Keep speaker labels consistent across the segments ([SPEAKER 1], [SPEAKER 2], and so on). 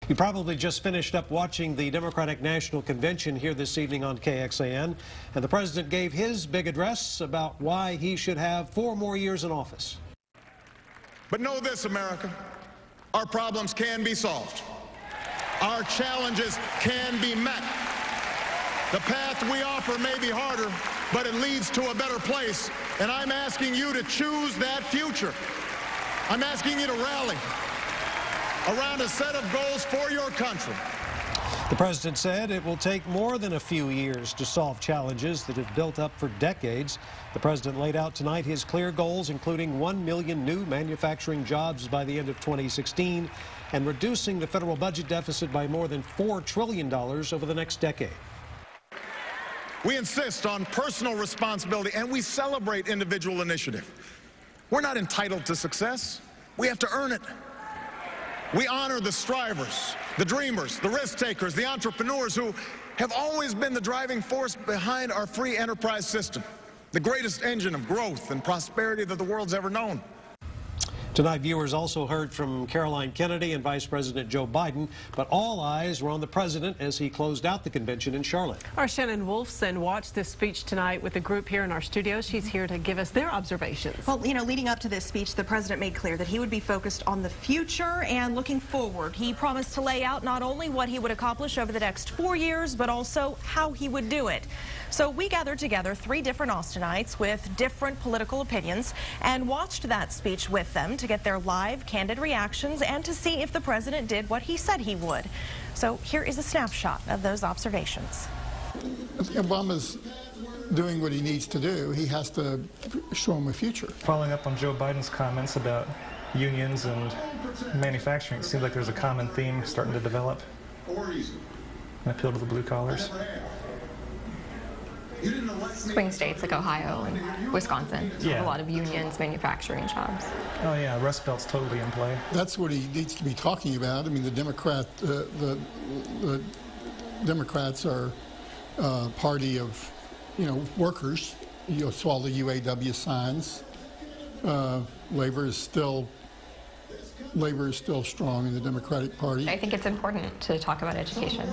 [SPEAKER 1] You probably just finished up watching the Democratic National Convention here this evening on KXAN, and the president gave his big address about why he should have 4 more years in office.
[SPEAKER 2] But know this, America, our problems can be solved. Our challenges can be met. The path we offer may be harder, but it leads to a better place, and I'm asking you to choose that future. I'm asking you to rally around a set of goals for your country.
[SPEAKER 1] The president said it will take more than a few years to solve challenges that have built up for decades. The president laid out tonight his clear goals, including 1 million new manufacturing jobs by the end of 2016 and reducing the federal budget deficit by more than $4 trillion over the next decade.
[SPEAKER 2] We insist on personal responsibility, and we celebrate individual initiative. We're not entitled to success. We have to earn it. We honor the strivers, the dreamers, the risk takers, the entrepreneurs who have always been the driving force behind our free enterprise system, the greatest engine of growth and prosperity that the world's ever known.
[SPEAKER 1] Tonight, viewers also heard from Caroline Kennedy and Vice President Joe Biden, but all eyes were on the president as he closed out the convention in Charlotte.
[SPEAKER 3] Our Shannon Wolfson watched this speech tonight with a group here in our studio. She's here to give us their observations.
[SPEAKER 4] Well, you know, leading up to this speech, the president made clear that he would be focused on the future and looking forward. He promised to lay out not only what he would accomplish over the next 4 years, but also how he would do it. So we gathered together 3 different Austinites with different political opinions and watched that speech with them to get their live, candid reactions and to see if the president did what he said he would. So here is a snapshot of those observations.
[SPEAKER 5] Obama's doing what he needs to do. He has to show him a future.
[SPEAKER 6] Following up on Joe Biden's comments about unions and manufacturing, it seems like there's a common theme starting to develop. An appeal to the blue collars.
[SPEAKER 7] Swing states like Ohio and Wisconsin have a lot of unions, manufacturing jobs.
[SPEAKER 6] Oh yeah, Rust Belt's totally in play.
[SPEAKER 5] That's what he needs to be talking about. I mean, the Democrats are a party of, workers. You saw all the UAW signs. Labor is still strong in the Democratic Party.
[SPEAKER 7] I think it's important to talk about education.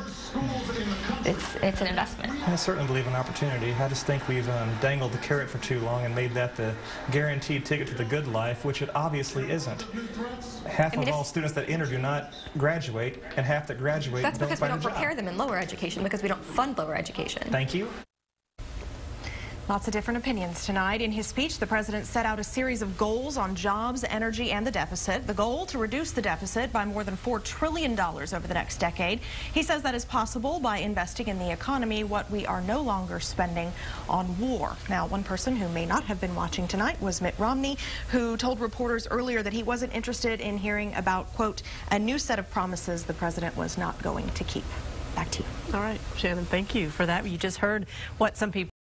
[SPEAKER 7] It's an investment.
[SPEAKER 6] I certainly believe in opportunity. I just think we've dangled the carrot for too long and made that the guaranteed ticket to the good life, which it obviously isn't. Half of all students that enter do not graduate, and half that graduate
[SPEAKER 7] That's
[SPEAKER 6] don't
[SPEAKER 7] because we
[SPEAKER 6] find
[SPEAKER 7] don't
[SPEAKER 6] a job.
[SPEAKER 7] prepare them in lower education, because we don't fund lower education.
[SPEAKER 6] Thank you.
[SPEAKER 4] Lots of different opinions tonight. In his speech, the president set out a series of goals on jobs, energy, and the deficit. The goal to reduce the deficit by more than $4 trillion over the next decade. He says that is possible by investing in the economy what we are no longer spending on war. Now, one person who may not have been watching tonight was Mitt Romney, who told reporters earlier that he wasn't interested in hearing about, quote, a new set of promises the president was not going to keep. Back to you.
[SPEAKER 3] All right, Shannon, thank you for that. You just heard what some people